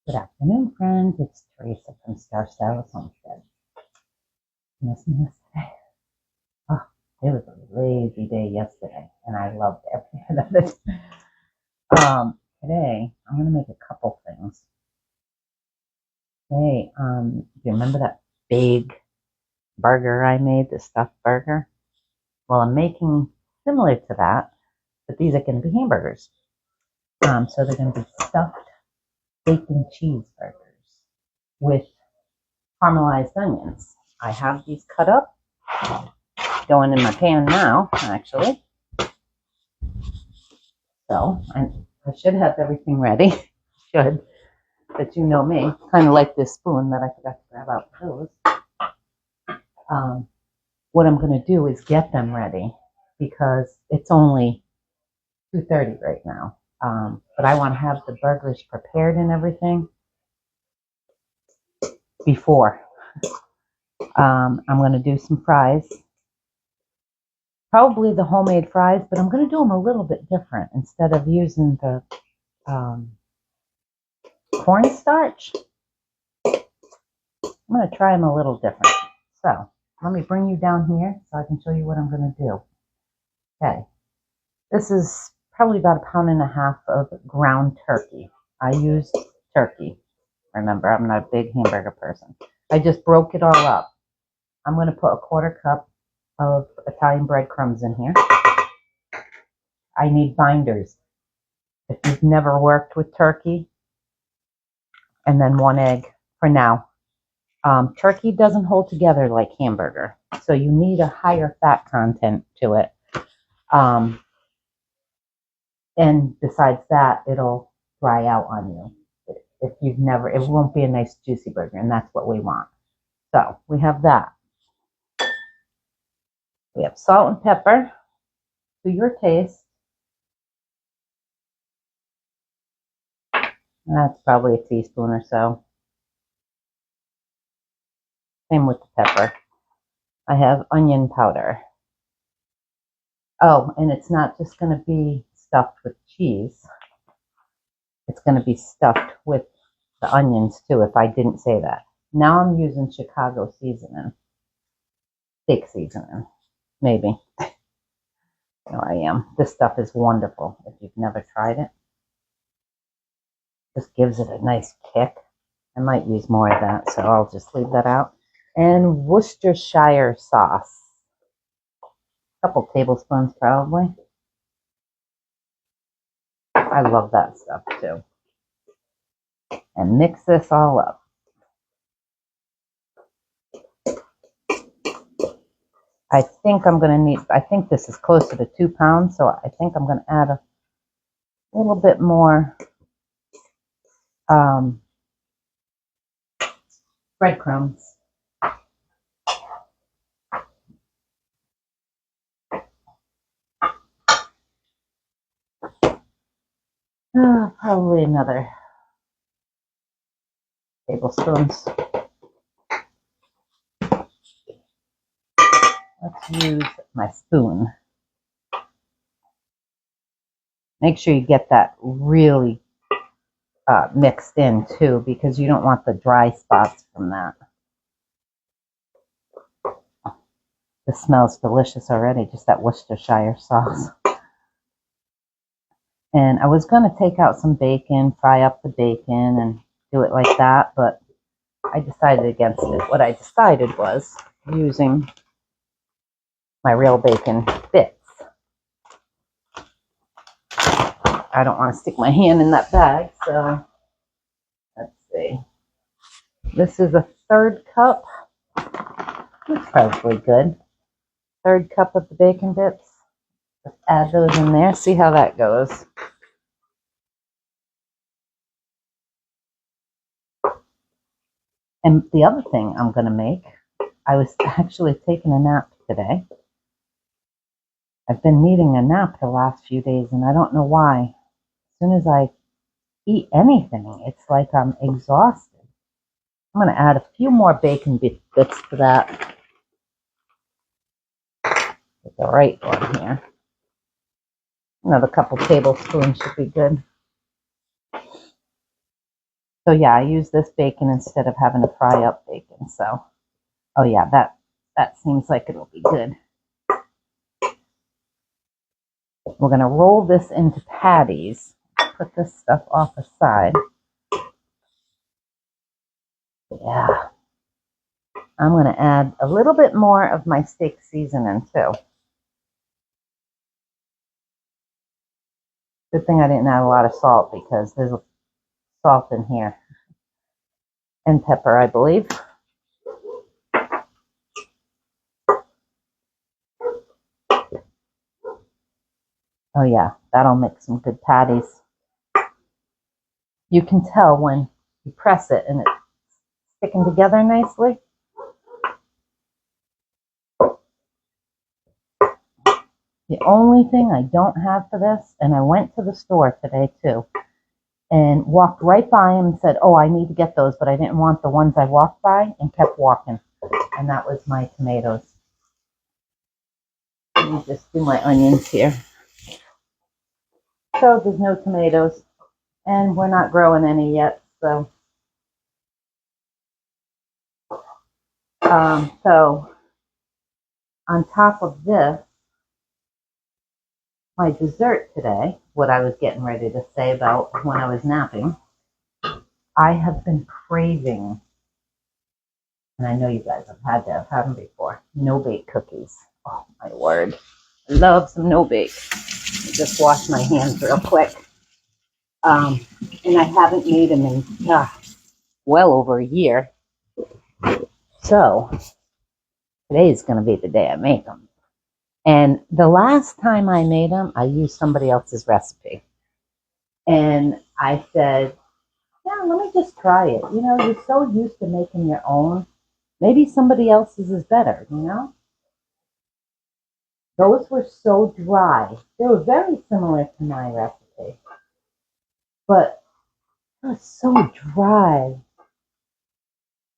Good afternoon, friends. It's Teresa from Star Stylist Homestead. Miss me yesterday? Oh, it was a lazy day yesterday, and I loved every bit of it. Today, I'm going to make a couple things. Hey, do you remember that big burger I made, the stuffed burger? Well, I'm making similar to that, but these are going to be hamburgers. So they're going to be stuffed bacon cheeseburgers with caramelized onions. I have these cut up, going in my pan now, actually. So I should have everything ready. Should, but you know me, kind of like this spoon that I forgot to grab out those. What I'm going to do is get them ready because it's only 2:30 right now. But I want to have the burgers prepared and everything before. I'm going to do some fries. Probably the homemade fries, but I'm going to do them a little bit different. Instead of using the cornstarch, I'm going to try them a little different. So let me bring you down here so I can show you what I'm going to do. Okay, this is probably about 1.5 pounds of ground turkey. I use turkey. Remember, I'm not a big hamburger person. I just broke it all up. I'm going to put a 1/4 cup of Italian breadcrumbs in here. I need binders. If you've never worked with turkey, and then 1 egg for now. Turkey doesn't hold together like hamburger, so you need a higher fat content to it. And besides that, it'll dry out on you. If you've never, it won't be a nice juicy burger, and that's what we want. So we have that. We have salt and pepper to your taste. That's probably a teaspoon or so. Same with the pepper. I have onion powder. Oh, and it's not just going to be stuffed with cheese. It's going to be stuffed with the onions too, if I didn't say that. Now I'm using Chicago seasoning. Steak seasoning, maybe. Here I am. This stuff is wonderful if you've never tried it. Just gives it a nice kick. I might use more of that, so I'll just leave that out. And Worcestershire sauce. A couple tablespoons probably. I love that stuff too. And mix this all up. I think I'm going to need, I think this is closer to 2 pounds, so I think I'm going to add a little bit more breadcrumbs. Probably another tablespoons. Let's use my spoon. Make sure you get that really mixed in too, because you don't want the dry spots from that. This smells delicious already, just that Worcestershire sauce. And I was going to take out some bacon, fry up the bacon and do it like that, but I decided against it. What I decided was using my real bacon bits. I don't want to stick my hand in that bag, so let's see. This is a 1/3 cup. That's probably good. 1/3 cup of the bacon bits. Just add those in there. See how that goes. And the other thing I'm going to make, I was actually taking a nap today. I've been needing a nap the last few days, and I don't know why. As soon as I eat anything, it's like I'm exhausted. I'm going to add a few more bacon bits to that. Get the right one here. Another couple tablespoons should be good. So yeah, I use this bacon instead of having to fry up bacon. So, oh yeah, that seems like it'll be good. We're going to roll this into patties. Put this stuff off the side. Yeah. I'm going to add a little bit more of my steak seasoning too. Good thing I didn't add a lot of salt because there's salt in here. And pepper, I believe. Oh yeah, that'll make some good patties. You can tell when you press it and it's sticking together nicely. The only thing I don't have for this, and I went to the store today too, and walked right by them and said, oh, I need to get those, but I didn't want the ones I walked by, and kept walking. And that was my tomatoes. Let me just do my onions here. So there's no tomatoes, and we're not growing any yet, so. So on top of this, my dessert today, what I was getting ready to say about when I was napping, I have been craving, and I know you guys have had them before, no-bake cookies. Oh, my word. I love some no-bake. Just wash my hands real quick. And I haven't made them in well over a year. So today is going to be the day I make them. And the last time I made them, I used somebody else's recipe. And I said, yeah, let me just try it. You know, you're so used to making your own. Maybe somebody else's is better, you know? Those were so dry. They were very similar to my recipe. But it was so dry.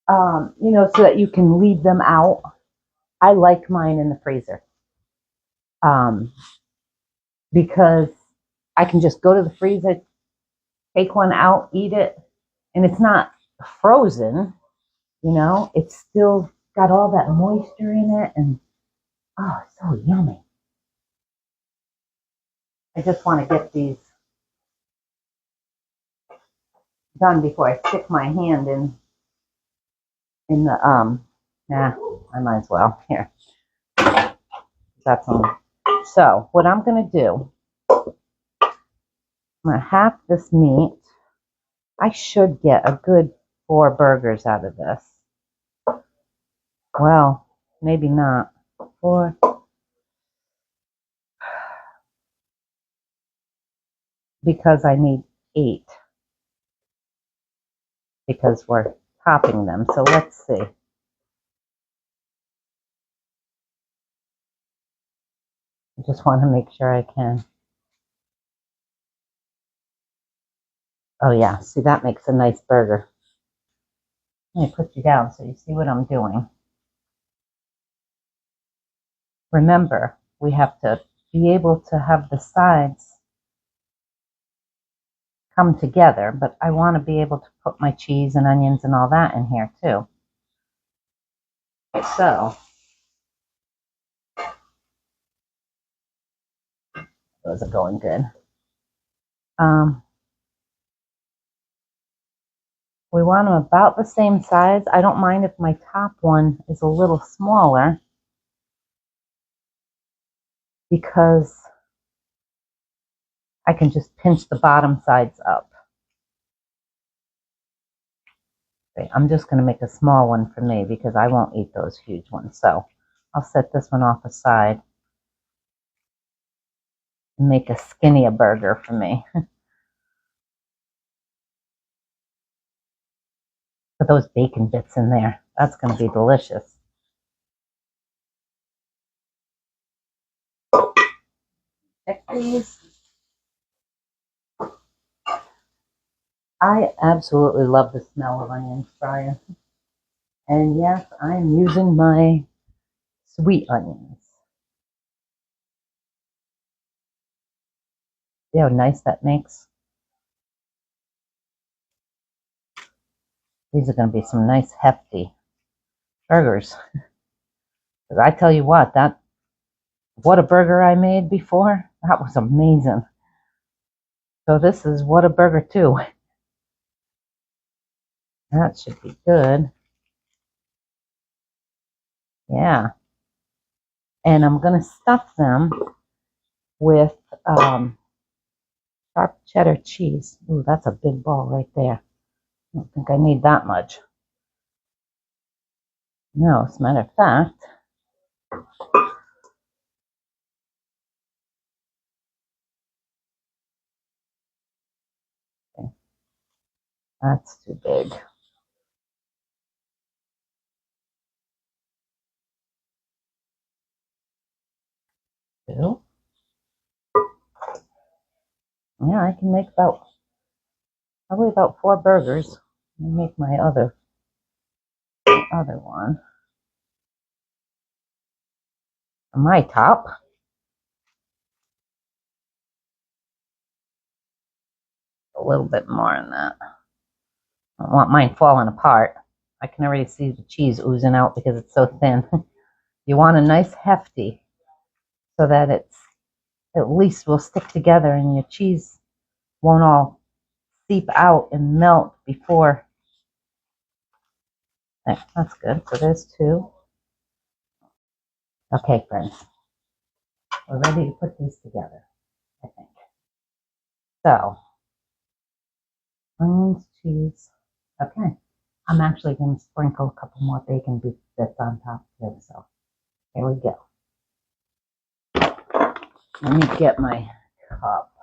You know, so that you can leave them out. I like mine in the freezer. Because I can just go to the freezer, take one out, eat it, and it's not frozen, you know, it's still got all that moisture in it, and oh, so yummy. I just want to get these done before I stick my hand in the I might as well. Here. That's on. So what I'm gonna do, I'm gonna half this meat. I should get a good 4 burgers out of this. Well, maybe not. 4. Because I need 8. Because we're topping them. So let's see. I just want to make sure I can. Oh yeah, see, that makes a nice burger. Let me put you down so you see what I'm doing. Remember, we have to be able to have the sides come together, but I want to be able to put my cheese and onions and all that in here too. So, those are going good. We want them about the same size. I don't mind if my top one is a little smaller because I can just pinch the bottom sides up. Okay, I'm just going to make a small one for me because I won't eat those huge ones. So I'll set this one off aside and make a skinnier burger for me. Put those bacon bits in there. That's going to be delicious. Check these. I absolutely love the smell of onions fryer. And yes, I'm using my sweet onions. See how nice that makes? These are going to be some nice hefty burgers. Because I tell you what a burger I made before, that was amazing. So this is Whataburger-2. That should be good. Yeah. And I'm going to stuff them with sharp cheddar cheese. Ooh, that's a big ball right there. I don't think I need that much. No, as a matter of fact, okay, that's too big. Two. Yeah, I can make probably about 4 burgers. Let me make my other one. On my top. A little bit more than that. I don't want mine falling apart. I can already see the cheese oozing out because it's so thin. You want a nice hefty so that it's at least will stick together and your cheese won't all seep out and melt before. That's good. So there's 2. Okay, friends. We're ready to put these together, I think. So, onions, cheese. Okay. I'm actually going to sprinkle a couple more bacon bits on top too. So, here we go. Let me get my cup.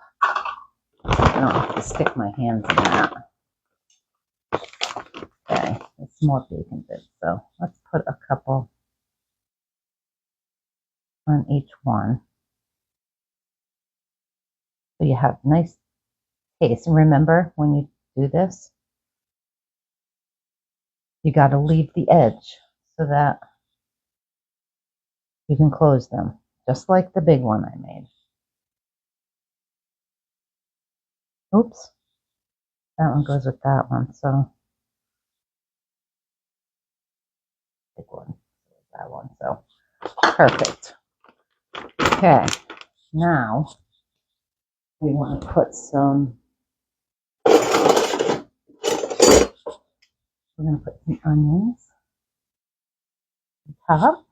I don't have to stick my hands in that. Okay, it's more bacon bits. So, let's put a couple on each one. So you have nice taste. And remember, when you do this, you got to leave the edge so that you can close them, just like the big one I made. Oops, that one goes with that one, so big one, that one, so perfect. Okay, now we want to put some, we're going to put some onions on top.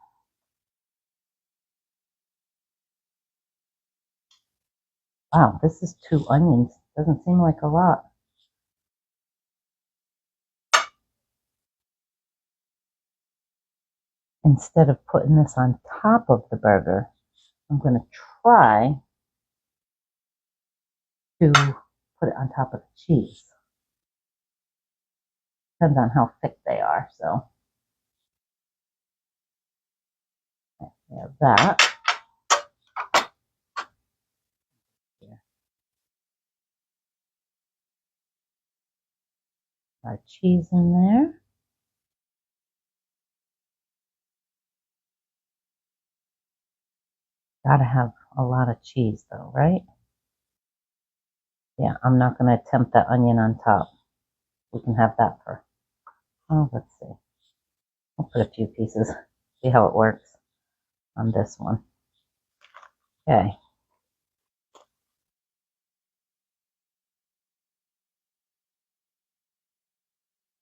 Wow, this is 2 onions. Doesn't seem like a lot. Instead of putting this on top of the burger, I'm going to try to put it on top of the cheese. Depends on how thick they are, so we have that. Here. Our cheese in there. Gotta have a lot of cheese though, right? Yeah, I'm not gonna attempt that onion on top. We can have that for, oh, let's see. I'll put a few pieces, see how it works on this one. Okay.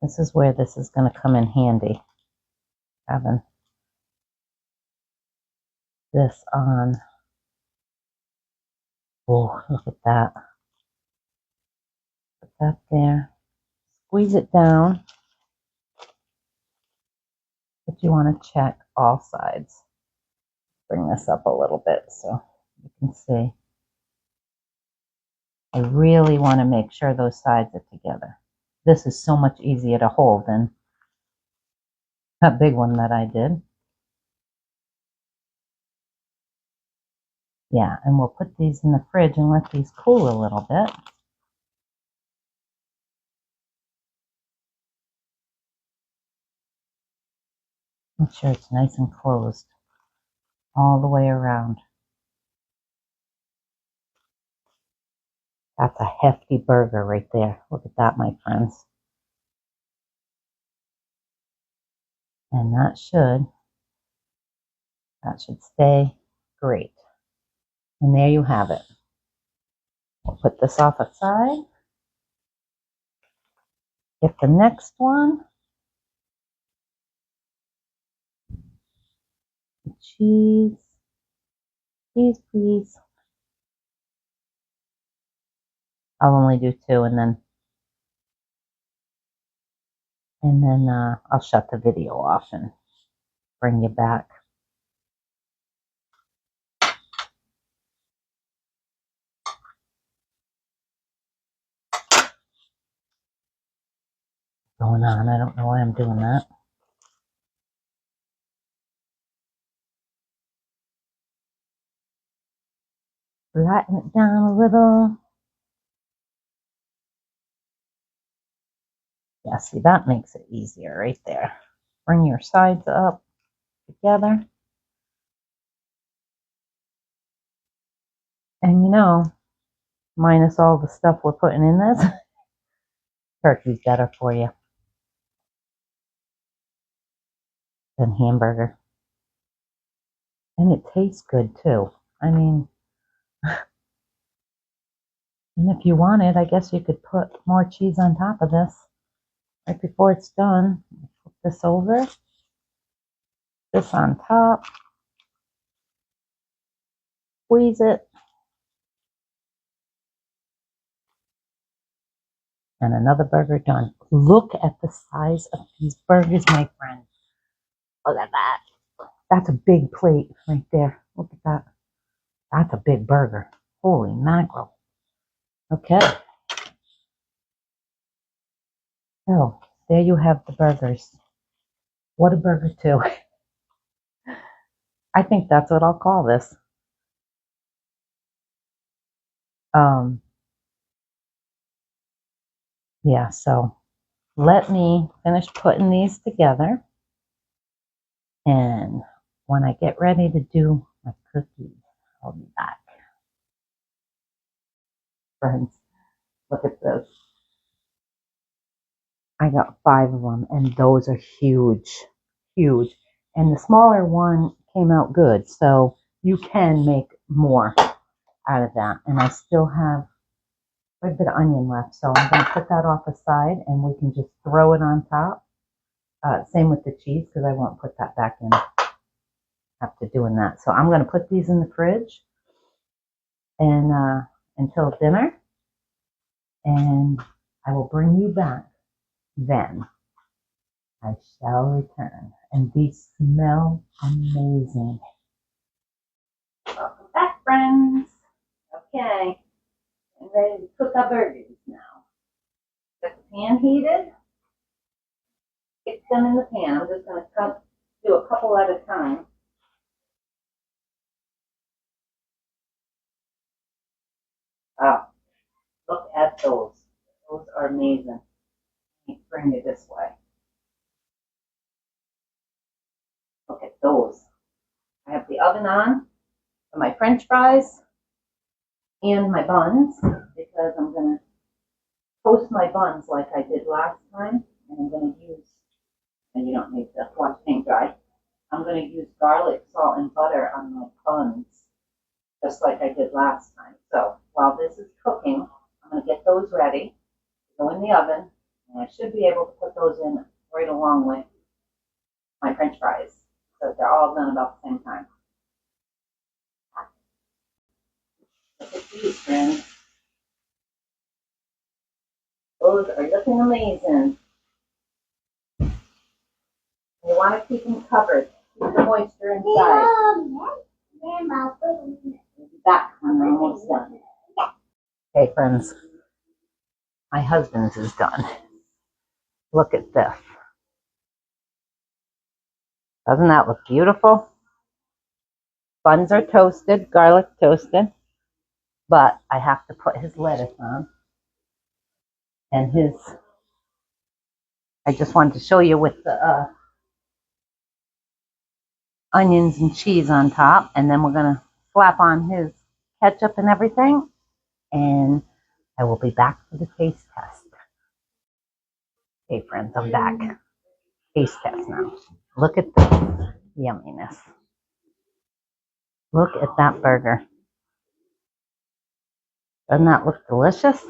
This is where this is gonna come in handy. Having this on. Oh, look at that. Put that there. Squeeze it down. But you want to check all sides. Bring this up a little bit so you can see. I really want to make sure those sides are together. This is so much easier to hold than that big one that I did. Yeah, and we'll put these in the fridge and let these cool a little bit. Make sure it's nice and closed all the way around. That's a hefty burger right there. Look at that, my friends. And that should stay great. And there you have it. We'll put this off aside. Get the next one. The cheese. Cheese, please. I'll only do two and then I'll shut the video off and bring you back. Going on, I don't know why I'm doing that. Flatten it down a little. Yeah, see, that makes it easier right there. Bring your sides up together. And you know, minus all the stuff we're putting in this, turkey's better for you than hamburger. And it tastes good too. I mean, and if you wanted, I guess you could put more cheese on top of this right before it's done. Flip this over, this on top, squeeze it, and another burger done. Look at the size of these burgers, my friend. Look at that. That's a big plate right there. Look at that. That's a big burger. Holy mackerel. Okay. So there you have the burgers. Whataburger-2. I think that's what I'll call this. Yeah, so let me finish putting these together. And when I get ready to do my cookies, I'll be back. Friends, look at this. I got 5 of them, and those are huge, huge. And the smaller one came out good, so you can make more out of that. And I still have quite a bit of onion left, so I'm going to put that off aside, and we can just throw it on top. Same with the cheese, because I won't put that back in after doing that. So I'm going to put these in the fridge and until dinner, and I will bring you back then. I shall return. And these smell amazing. Welcome back, friends. Okay, I'm ready to cook our burgers now. Got the pan heated. Get them in the pan. I'm just going to do a couple at a time. Oh, look at those. Those are amazing. Let me bring it this way. Look at those. I have the oven on for my French fries and my buns because I'm going to toast my buns like I did last time. And I'm going to use, and you don't need to watch paint dry, I'm going to use garlic, salt, and butter on my buns just like I did last time. So while this is cooking, I'm going to get those ready, go in the oven, and I should be able to put those in right along with my French fries. So they're all done about the same time. Look at these, friends. Those are looking amazing. You want to keep them covered. Keep the moisture inside. We'll be back when we're almost done. Okay, friends. My husband's is done. Look at this. Doesn't that look beautiful? Buns are toasted, garlic toasted, but I have to put his lettuce on. And his, I just wanted to show you with the onions and cheese on top, and then we're going to slap on his ketchup and everything, and I will be back for the taste test. Okay, friends, I'm back. Taste test now. Look at the yumminess. Look at that burger. Doesn't that look delicious?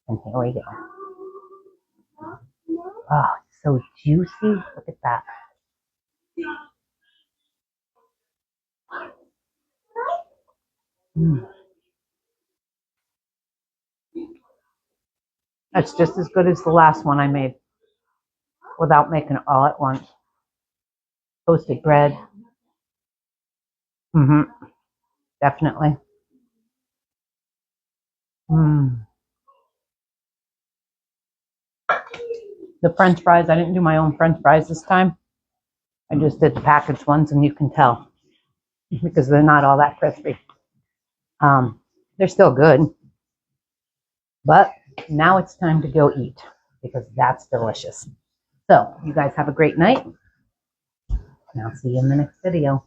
And here we go. Oh, so juicy. Look at that. That's just as good as the last one I made without making it all at once. Toasted bread. Definitely. The French fries, I didn't do my own French fries this time. I just did the packaged ones, and you can tell because they're not all that crispy. They're still good. But now it's time to go eat because that's delicious. So you guys have a great night, and I'll see you in the next video.